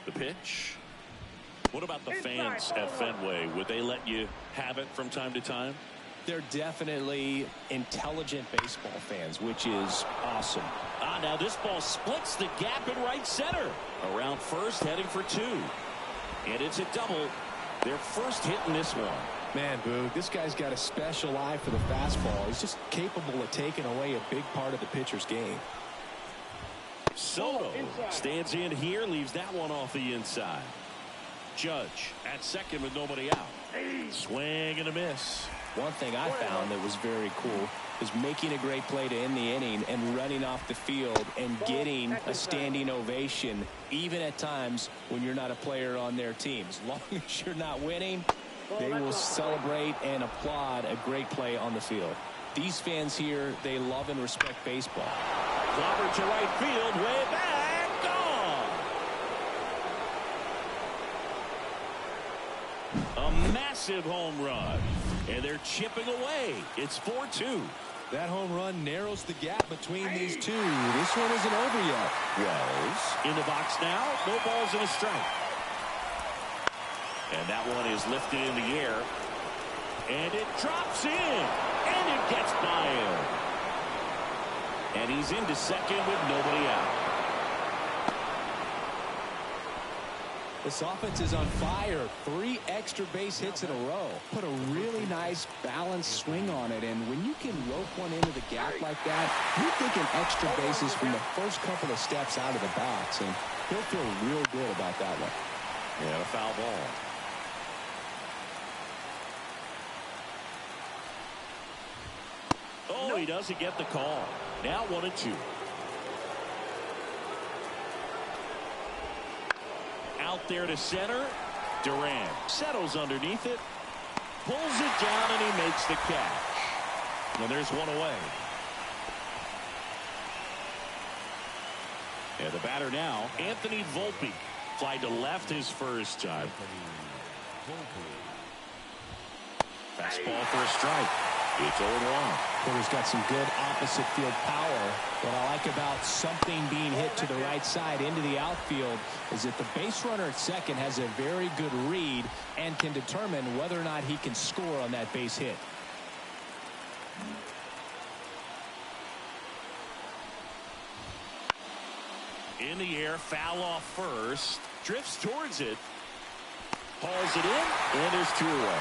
The pitch. What about the fans at Fenway? Would they let you have it from time to time? They're definitely intelligent baseball fans, which is awesome. Now this ball splits the gap in right center. Around first, heading for 2. And it's a double. Their first hit in this one. Man, Boog, this guy's got a special eye for the fastball. He's just capable of taking away a big part of the pitcher's game. Soto stands in here, leaves that one off the inside. Judge at second with nobody out. Swing and a miss. One thing I found that was very cool is making a great play to end the inning and running off the field and getting a standing ovation, even at times when you're not a player on their team. As long as you're not winning, they will celebrate and applaud a great play on the field. These fans here, they love and respect baseball. Clobber to right field, way back, gone. A massive home run. And they're chipping away. It's 4-2. That home run narrows the gap between these two. This one isn't over yet. Wells in the box now. No balls and a strike. And that one is lifted in the air. And it drops in. And it gets by him. And he's into second with nobody out. This offense is on fire. 3 extra base hits in a row. Put a really nice balanced swing on it. And when you can rope one into the gap like that, you're thinking extra bases from the first couple of steps out of the box. And he'll feel real good about that one. Yeah, a foul ball. Oh, he doesn't get the call. Now 1-2. Out there to center. Duran settles underneath it. Pulls it down and he makes the catch. And there's one away. And the batter now, Anthony Volpe. Fly to left his first time. Fastball for a strike. It's 0-1. Porter's got some good opposite field power. What I like about something being hit to the right side into the outfield is that the base runner at second has a very good read and can determine whether or not he can score on that base hit. In the air, foul off first. Drifts towards it. Hauls it in, and there's 2 away.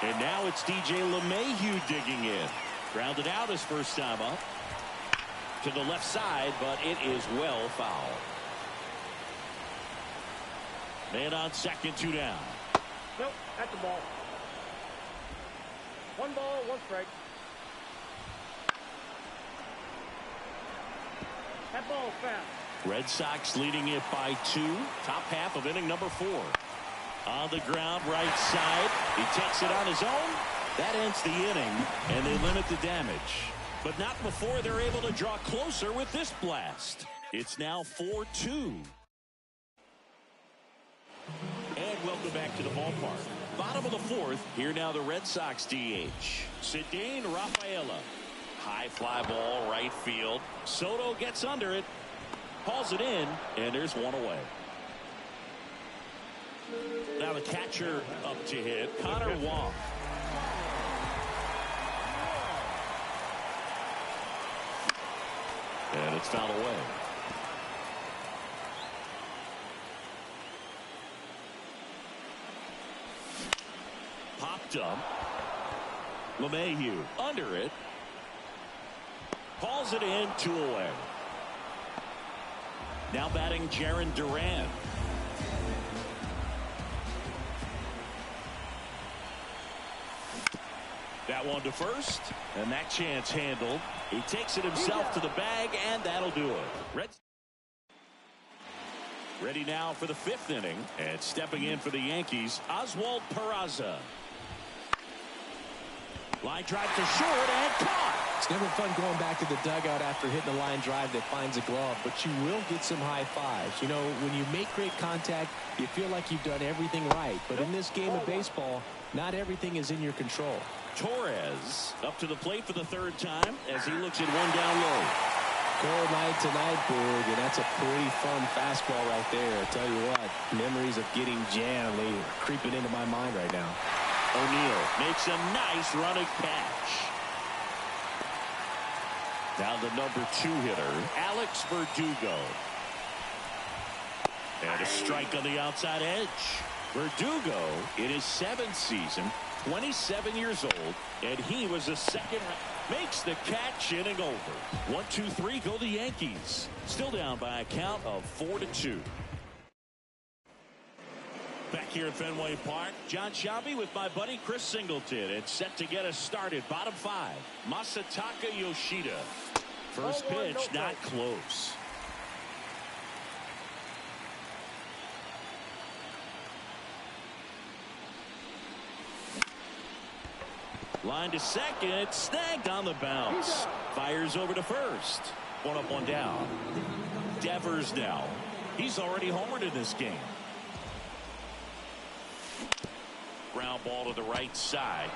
And now it's DJ LeMahieu digging in. Grounded out his first time up. To the left side, but it is well fouled. Man on second, 2 down. Nope, that's the ball. 1 ball, 1 strike. That ball is fast. Red Sox leading it by 2. Top half of inning number 4. On the ground, right side. He takes it on his own. That ends the inning, and they limit the damage. But not before they're able to draw closer with this blast. It's now 4-2. And welcome back to the ballpark. Bottom of the 4th. Here now the Red Sox DH. Cedane Rafaela. High fly ball, right field. Soto gets under it. Hauls it in, and there's 1 away. Now the catcher up to hit, Connor Wong. And it's fouled away. Popped up. LeMahieu under it. Hauls it in, 2 away. Now batting Jarren Duran. That one to first, and that chance handled. He takes it himself to the bag, and that'll do it. Ready now for the 5th inning, and stepping in for the Yankees, Oswald Peraza. Line drive to short and caught. It's never fun going back to the dugout after hitting a line drive that finds a glove, but you will get some high fives. You know, when you make great contact, you feel like you've done everything right. But in this game of baseball, not everything is in your control. Torres up to the plate for the 3rd time as he looks at 1 down low. Cold night tonight, Boog, and that's a pretty fun fastball right there. I tell you what, memories of getting jammed are creeping into my mind right now. O'Neill makes a nice running catch. Now the number 2 hitter, Alex Verdugo. And a strike on the outside edge. Verdugo, in his 7th season, 27 years old, and he was a second. Makes the catch, inning over. 1-2-3, go the Yankees. Still down by a count of 4-2. Back here at Fenway Park, John Shelby with my buddy Chris Singleton. It's set to get us started. Bottom 5, Masataka Yoshida. First pitch, not close. Line to second, snagged on the bounce. Fires over to first. 1 up, 1 down. Devers now. He's already homered in this game. Ground ball to the right side.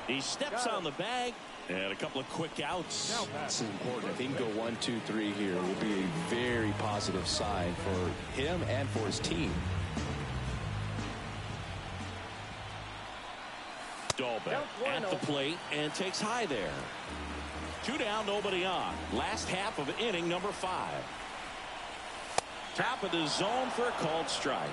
He steps on the bag, and a couple of quick outs. This is important. If he can go 1, 2, 3 here, it will be a very positive sign for him and for his team. Dahlbeck at the plate and takes high there. 2 down, nobody on. Last half of inning number 5. Top of the zone for a called strike.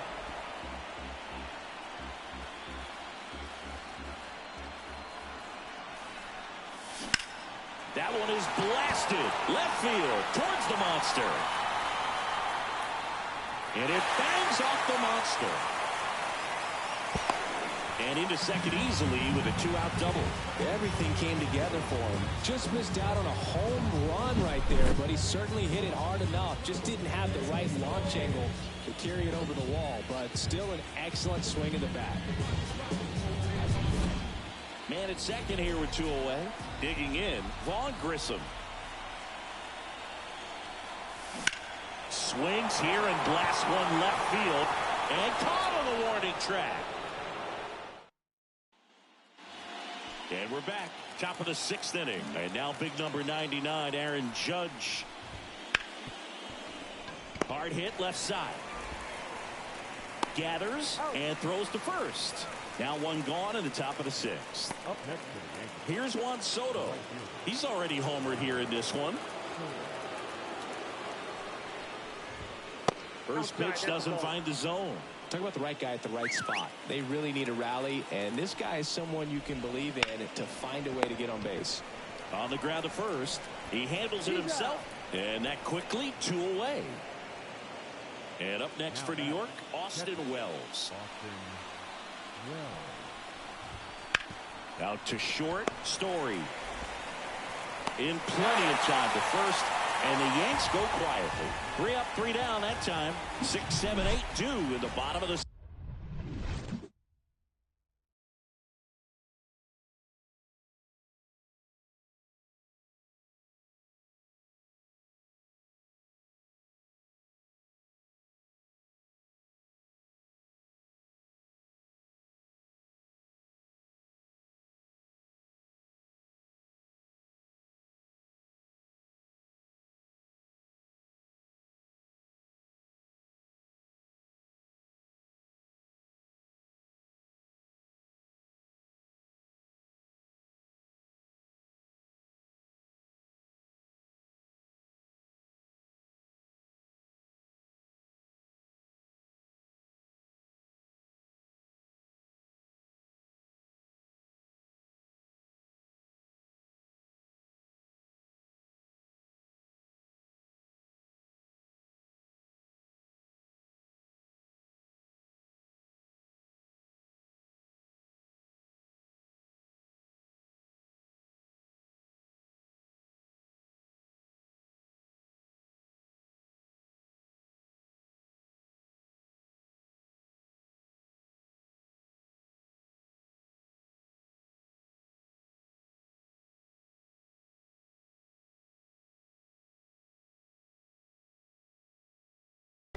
That one is blasted left field towards the monster. And it bangs off the monster. And into second easily with a 2-out double. Everything came together for him. Just missed out on a home run right there, but he certainly hit it hard enough. Just didn't have the right launch angle to carry it over the wall, but still an excellent swing of the bat. Man at second here with 2 away. Digging in, Vaughn Grissom. Swings here and blasts one left field. And caught on the warning track. And we're back. Top of the 6th inning. And now big number 99, Aaron Judge. Hard hit left side. Gathers and throws to first. Now 1 gone in the top of the 6th. Here's Juan Soto. He's already homered here in this one. First pitch doesn't find the zone. Talk about the right guy at the right spot. They really need a rally, and this guy is someone you can believe in to find a way to get on base. On the ground to first. He handles it himself, and that quickly 2 away. And up next for New York, Austin Wells. Out to short, Story. In plenty of time to first, and the Yanks go quietly. 3 up, 3 down that time. 6, 7, 8, 2 in the bottom of the.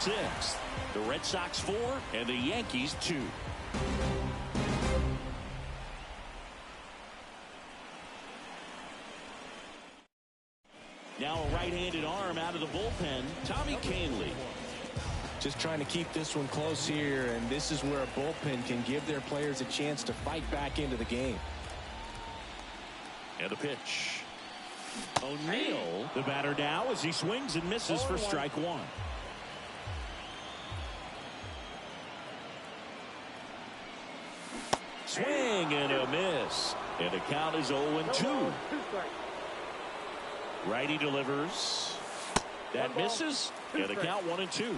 Sixth. The Red Sox 4 and the Yankees 2. Now a right-hand dislocated arm out of the bullpen, Tommy Kahnle. Just trying to keep this one close here, and this is where a bullpen can give their players a chance to fight back into the game. And a pitch. O'Neill, the batter now, as he swings and misses for strike one. Swing and a miss. And the count is 0-2. Righty delivers. That misses. And the count 1-2.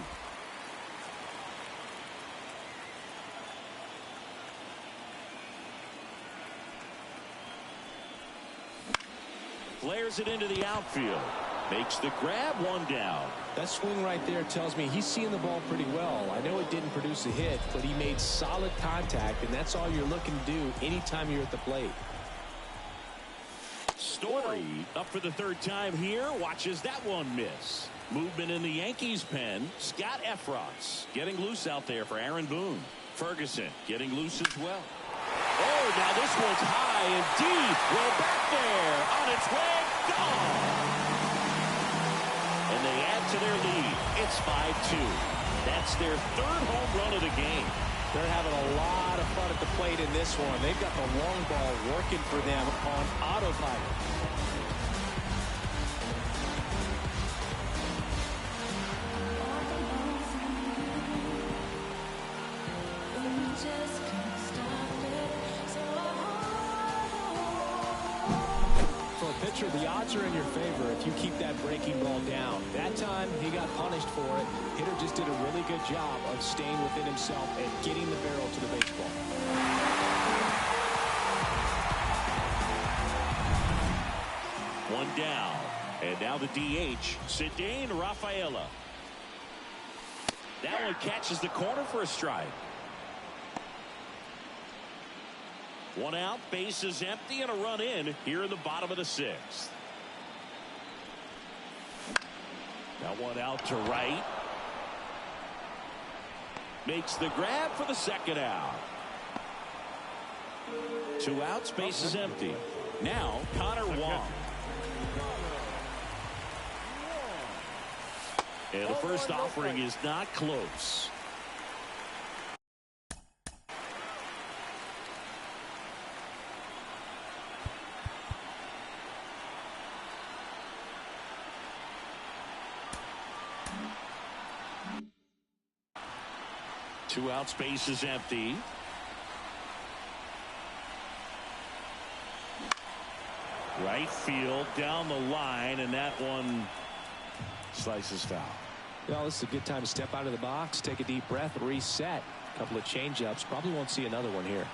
Flares it into the outfield. Makes the grab, one down. That swing right there tells me he's seeing the ball pretty well. I know it didn't produce a hit, but he made solid contact, and that's all you're looking to do anytime you're at the plate. Story up for the third time here. Watches that one miss. Movement in the Yankees pen. Scott Efros getting loose out there for Aaron Boone. Ferguson getting loose as well. Oh, now this one's high and deep. Well, back there on its way. Gone. And they add to their lead. It's 5-2. That's their third home run of the game. They're having a lot of fun at the plate in this one. They've got the long ball working for them on autopilot. For a pitcher, the odds are in your favor if you keep that breaking ball down. That time, he got punished for it. Hitter just did a really good job of staying within himself and getting the barrel to the baseball. One down. And now the DH, Cedane Rafaela. That one catches the corner for a strike. One out, base is empty, and a run in here in the bottom of the sixth. Now one out to right. Makes the grab for the second out. Two outs, base is empty. Now Connor Wong. And the first offering is not close. Two out, space is empty. Right field down the line, and that one slices foul. Well, this is a good time to step out of the box, take a deep breath, reset. A couple of changeups. Probably won't see another one here.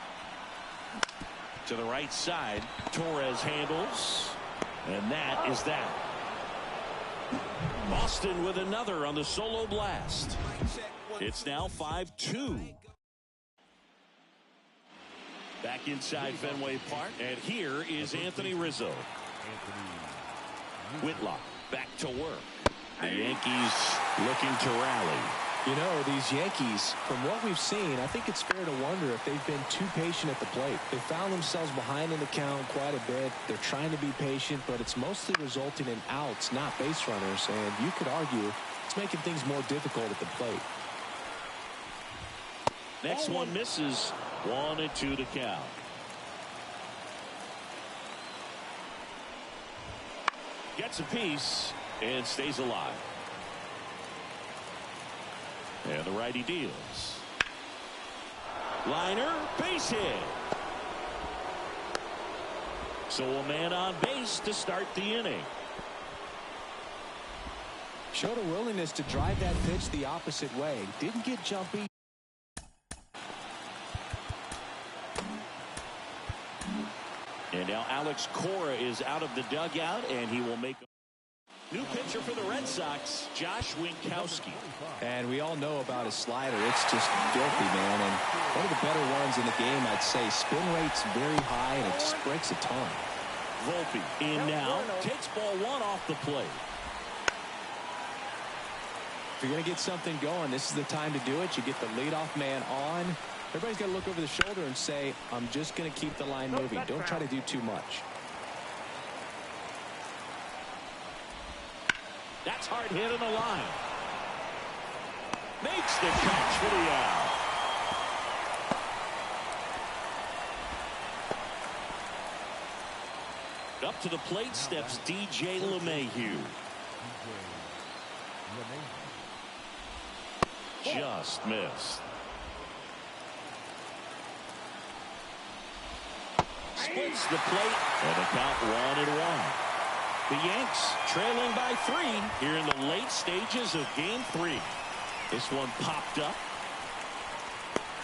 To the right side, Torres handles, and that is that. Boston with another on the solo blast. It's now 5-2. Back inside Fenway Park, and here is Anthony Rizzo. Whitlock back to work. The Yankees looking to rally. You know, these Yankees, from what we've seen, I think it's fair to wonder if they've been too patient at the plate. They found themselves behind in the count quite a bit. They're trying to be patient, but it's mostly resulting in outs, not base runners. And you could argue it's making things more difficult at the plate. Next one misses. 1-2 to count. Gets a piece and stays alive. And the righty deals. Liner, base hit. So a man on base to start the inning. Showed a willingness to drive that pitch the opposite way. Didn't get jumpy. And now Alex Cora is out of the dugout, and he will make a new pitcher for the Red Sox, Josh Winkowski. And we all know about his slider. It's just filthy, man. And one of the better ones in the game, I'd say. Spin rate's very high, and it just breaks a ton. Volpe in now, takes ball one off the plate. If you're going to get something going, this is the time to do it. You get the leadoff man on. Everybody's got to look over the shoulder and say, I'm just going to keep the line moving. Don't try to do too much. That's hard hit on the line. Makes the catch for the out. Up to the plate steps DJ LeMahieu. Just missed. Splits the plate, and a count 1-1. The Yanks trailing by 3 here in the late stages of Game 3. This one popped up.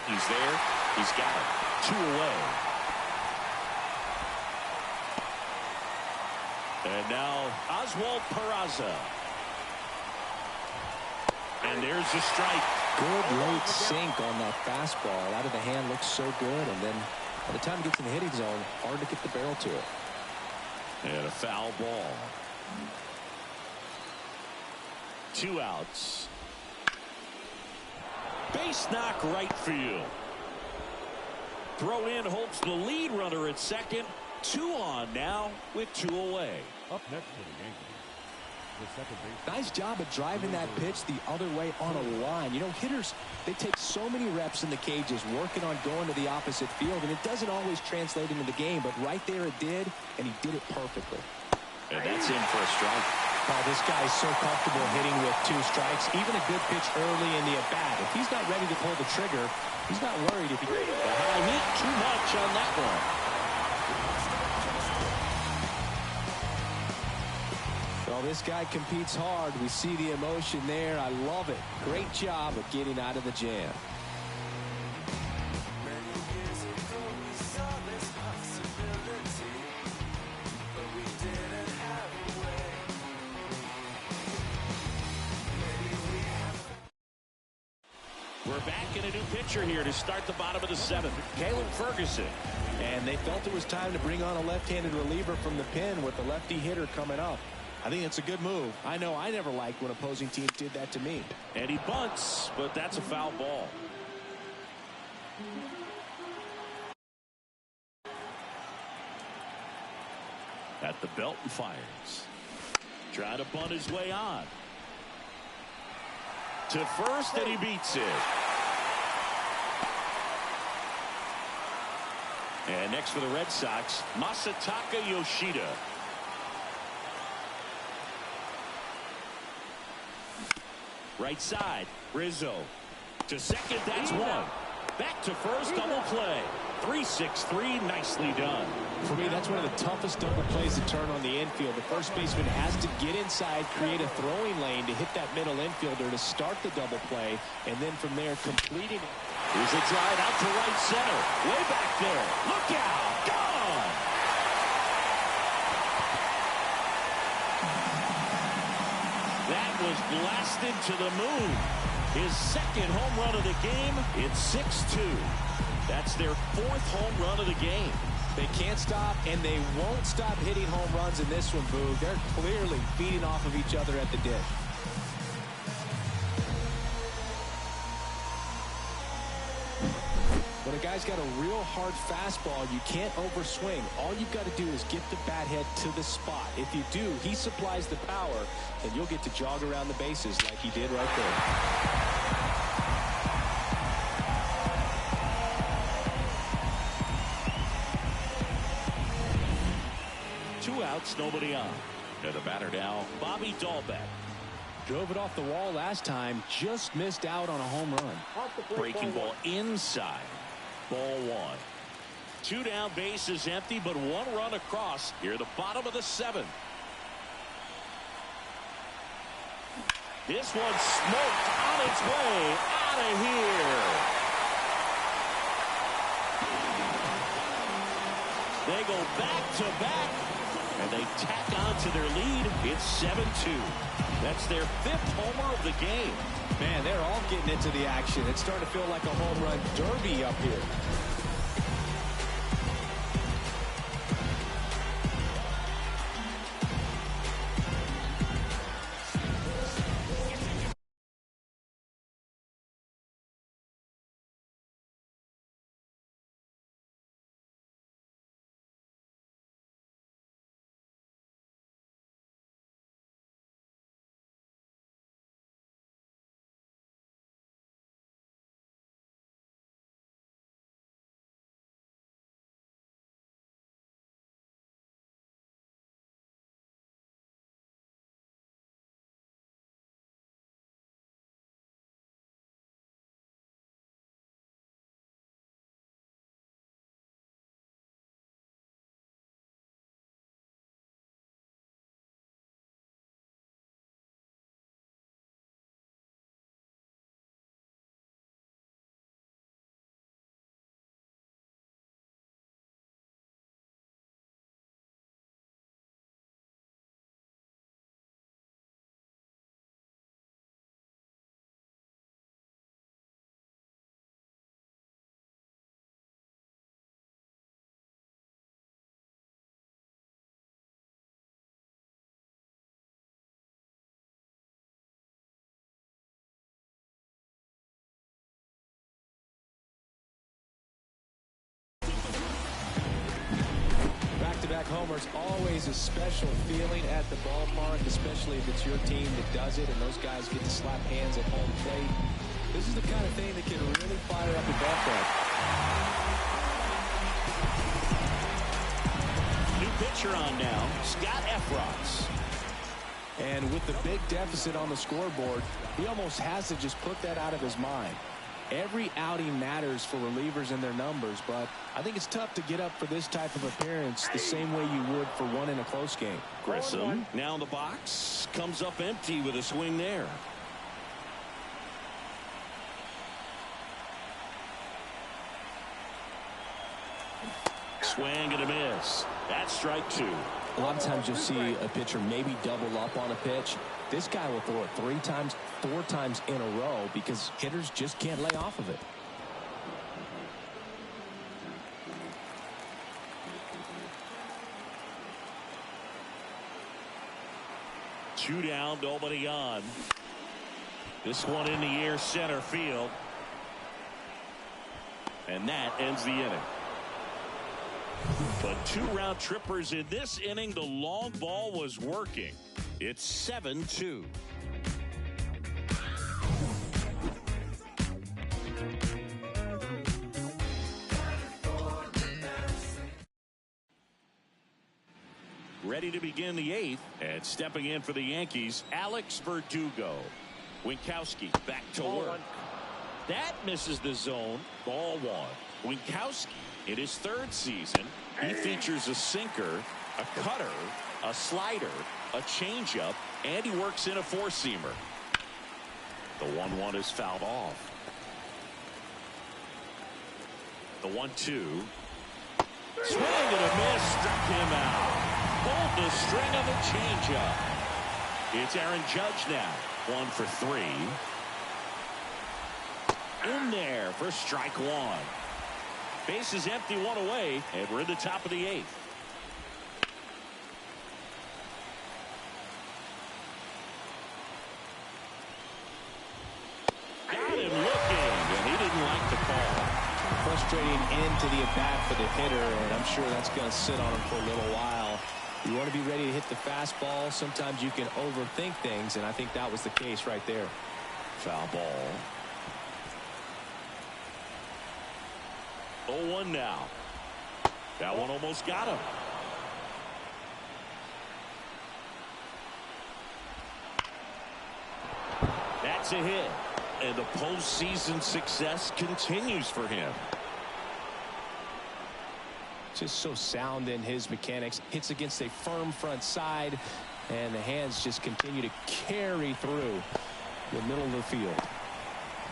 He's there. He's got it. 2 away. And now Oswald Peraza. And there's a strike. Good late sink on that fastball. Out of the hand, looks so good. And then by the time it gets in the hitting zone, hard to get the barrel to it. And a foul ball. 2 outs. Base knock right field. Throw in hopes the lead runner at second. 2 on now with 2 away. Up next for the Yankees, the second baseman. Nice job of driving that pitch the other way on a line. You know, hitters, they take so many reps in the cages working on going to the opposite field, and it doesn't always translate into the game, but right there it did, and he did it perfectly. And that's in for a strike. Oh, this guy is so comfortable hitting with 2 strikes. Even a good pitch early in the at-bat. If he's not ready to pull the trigger, he's not worried if he... The high heat, too much on that one. Well, this guy competes hard. We see the emotion there. I love it. Great job of getting out of the jam. We're back in a new pitcher here to start the bottom of the 7th. Caleb Ferguson. And they felt it was time to bring on a left-handed reliever from the pen with the lefty hitter coming up. I think it's a good move. I know I never liked when opposing teams did that to me. And he bunts, but that's a foul ball. At the belt and fires. Trying to bunt his way on. To first, and he beats it. And next for the Red Sox, Masataka Yoshida. Right side, Rizzo. To second, that's 1. Back to first, double play. 3-6-3, nicely done. For me, that's one of the toughest double plays to turn on the infield. The first baseman has to get inside, create a throwing lane to hit that middle infielder to start the double play, and then from there completing it. Here's a drive out to right center. Way back there. Look out. Gone. That was blasted to the moon. His second home run of the game. It's 6-2. That's their 4th home run of the game. They can't stop, and they won't stop hitting home runs in this one, Boog. They're clearly feeding off of each other at the dish. When a guy's got a real hard fastball, you can't overswing. All you've got to do is get the bat head to the spot. If you do, he supplies the power, and you'll get to jog around the bases like he did right there. 2 outs, nobody on. And the batter now, Bobby Dahlbeck. Drove it off the wall last time, just missed out on a home run. Breaking ball inside. Ball 1. 2 down, bases empty, but 1 run across here at the bottom of the 7th. This one smoked on its way out of here. They go back to back, and they tack on to their lead. It's 7-2. That's their 5th homer of the game. Man, they're all getting into the action. It's starting to feel like a home run derby up here. homers, always a special feeling at the ballpark, especially if it's your team that does it and those guys get to slap hands at home plate. This is the kind of thing that can really fire up the ball club. New pitcher on now, Scott Efros. And with the big deficit on the scoreboard, he almost has to just put that out of his mind. Every outing matters for relievers and their numbers, but I think it's tough to get up for this type of appearance the same way you would for one in a close game. Grissom now in the box, comes up empty with a swing there. Swing and a miss. That's strike two. A lot of times you'll see a pitcher maybe double up on a pitch. This guy will throw it 3 times, 4 times in a row because hitters just can't lay off of it. Two down, nobody on. This one in the air, center field. And that ends the inning. But 2 round trippers in this inning. The long ball was working. It's 7-2. Ready to begin the 8th, and stepping in for the Yankees, Alex Verdugo. Winkowski back to work. That misses the zone. Ball 1. Winkowski, in his 3rd season, he features a sinker, a cutter, a slider, a changeup, and he works in a 4-seamer. The 1-1 is fouled off. The 1-2. Swing and a miss, struck him out. Pulled the string of a changeup. It's Aaron Judge now. 1 for 3. In there for strike 1. Base is empty, 1 away, and we're in the top of the 8th. Got him looking, and he didn't like the call. Frustrating end to the at-bat for the hitter, and I'm sure that's going to sit on him for a little while. You want to be ready to hit the fastball. Sometimes you can overthink things, and I think that was the case right there. Foul ball. 0-1 now. That one almost got him. That's a hit. And the postseason success continues for him. Just so sound in his mechanics. Hits against a firm front side, and the hands just continue to carry through the middle of the field.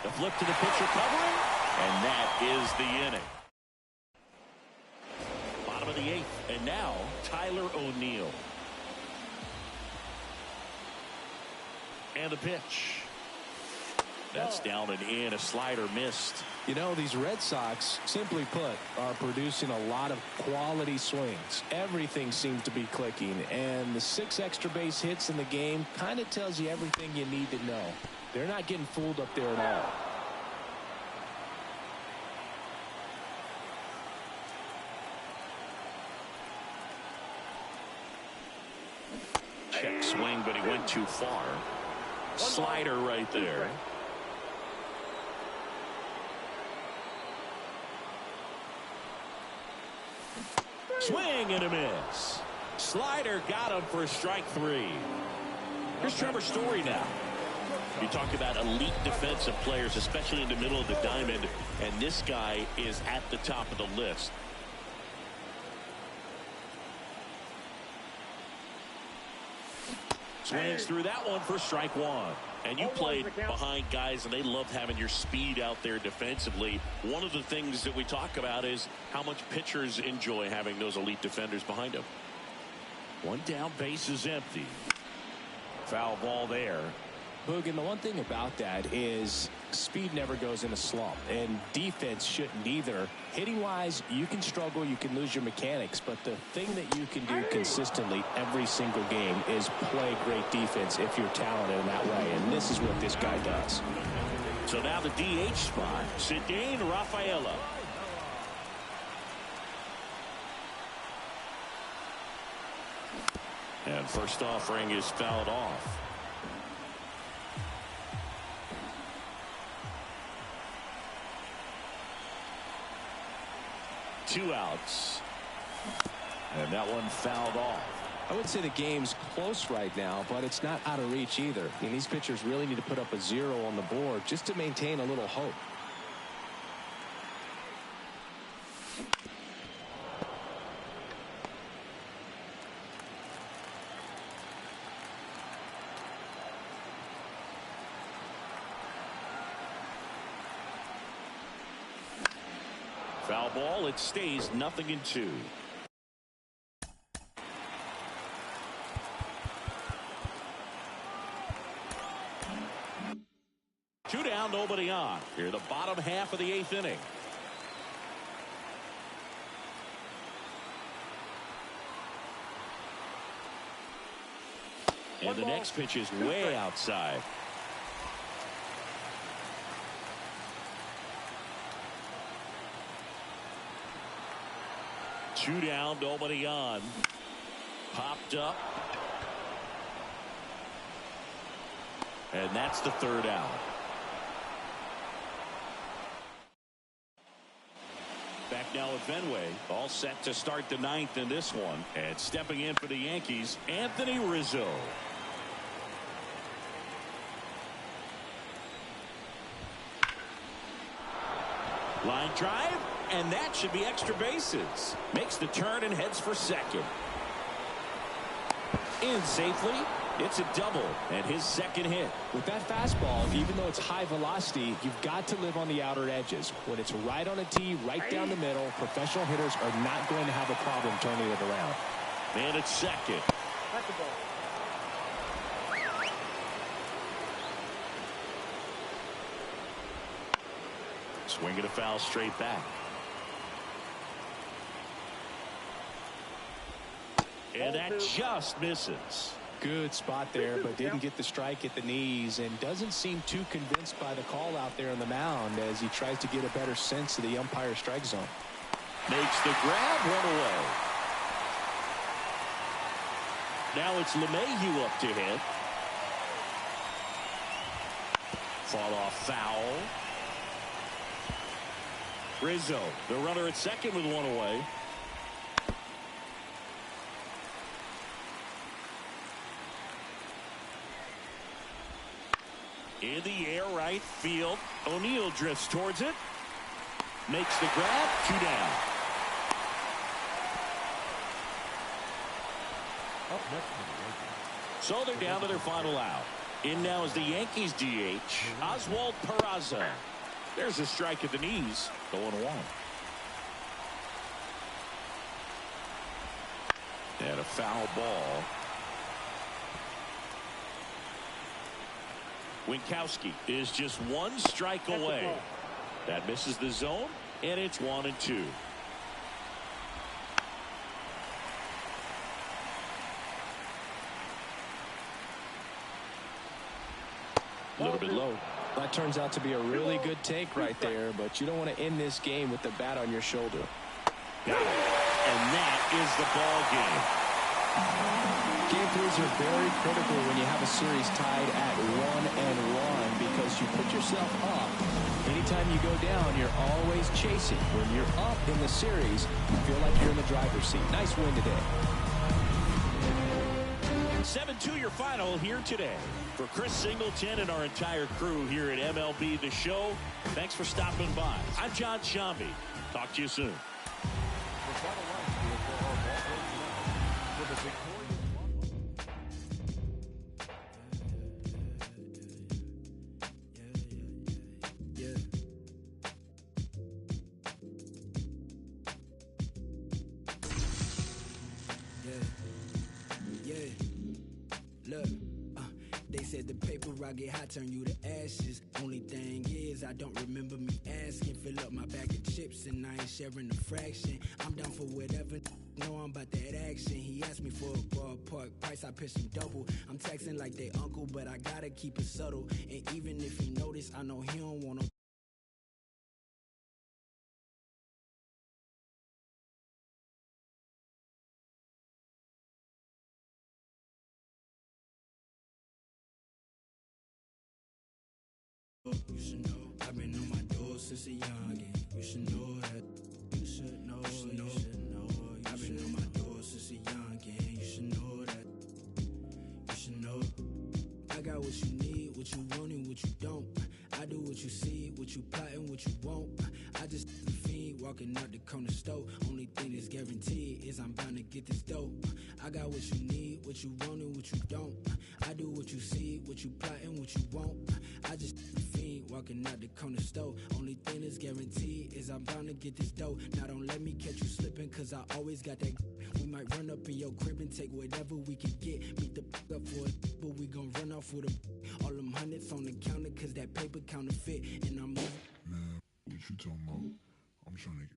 The flip to the pitcher covering, and that is the inning. Bottom of the 8th, and now Tyler O'Neill. And the pitch. That's down and in. A slider missed. You know, these Red Sox, simply put, are producing a lot of quality swings. Everything seems to be clicking, and the 6 extra base hits in the game kind of tells you everything you need to know. They're not getting fooled up there at all. Check swing, but he went too far. Slider right there. Swing and a miss. Slider got him for strike 3. Here's Trevor Story now. You talk about elite defensive players, especially in the middle of the diamond, and this guy is at the top of the list. Swings through that one for strike 1. And you played behind guys, and they loved having your speed out there defensively. One of the things that we talk about is how much pitchers enjoy having those elite defenders behind them. 1 down, base is empty. Foul ball there. Boog, and the one thing about that is speed never goes in a slump, and defense shouldn't either. Hitting wise, you can struggle, you can lose your mechanics, but the thing that you can do consistently every single game is play great defense if you're talented in that way, and this is what this guy does. So now the DH spot, Cedane Rafaela. And first offering is fouled off. Two outs. And that one fouled off. I would say the game's close right now, but it's not out of reach either. And these pitchers really need to put up a 0 on the board just to maintain a little hope. Foul ball. It stays 0-2. Two down, nobody on. Here, the bottom half of the 8th inning. And the next pitch is way outside. Two down, nobody on. Popped up. And that's the 3rd out. Back now at Fenway. All set to start the 9th in this one. And stepping in for the Yankees, Anthony Rizzo. Line drive, and that should be extra bases. Makes the turn and heads for second. In safely. It's a double and his 2nd hit. With that fastball, even though it's high velocity, you've got to live on the outer edges. When it's right on a tee, right down the middle, professional hitters are not going to have a problem turning it around. And it's second. At the ball. Swing and a foul straight back. And that just misses. Good spot there, but didn't get the strike at the knees and doesn't seem too convinced by the call out there on the mound as he tries to get a better sense of the umpire strike zone. Makes the grab, one away. Now it's LeMahieu up to hit. Fought off foul. Rizzo, the runner at second with one away. In the air, right field. O'Neill drifts towards it. Makes the grab. 2 down. Up next for the Yankees. So they're down to their final out. In now is the Yankees DH, Oswald Peraza. There's a strike at the knees. 0-1. And a foul ball. Winkowski is just 1 strike away. That misses the zone, and it's 1-2. A little bit low. That turns out to be a really good take right there, but you don't want to end this game with the bat on your shoulder. Got it. And that is the ball game. Game 3s are very critical when you have a series tied at 1-1 because you put yourself up. Anytime you go down, you're always chasing. When you're up in the series, you feel like you're in the driver's seat. Nice win today. 7-2 your final here today. For Chris Singleton and our entire crew here at MLB The Show, thanks for stopping by. I'm John Shambi. Talk to you soon. The final line score for our ball game tonight. For the victorious They said the paper rock get hot, turn you to ashes. Only thing is, I don't remember me asking. Fill up my bag of chips and I ain't sharing a fraction. I'm down for whatever. Know I'm about that action. He asked me for a ballpark price, I pitched him double. I'm texting like they uncle, but I gotta keep it subtle. And even if he notice, I know he don't want no You should know. I've been on my door since a youngin'. You should know that. You should know. You should know. I've been on my door since a youngin'. You should know that. You should know. I got what you need, what you want, and what you don't. I do what you see, what you plotting, what you want. I just the fiend walking out the corner store. Only thing that's guaranteed is I'm bound to get this dope. I got what you need, what you want, and what you don't. I do what you see, what you plotting, what you want. I just the fiend walking out the corner store. Only thing that's guaranteed is I'm bound to get this dope. Now don't let me catch you slipping, cause I always got that. We might run up in your crib and take whatever we can get. Meet the up for it, but we gon' run off with a all them hundreds on the counter, cause that paper counterfeit. And I'm moving. Man, what you talking about? I'm trying to get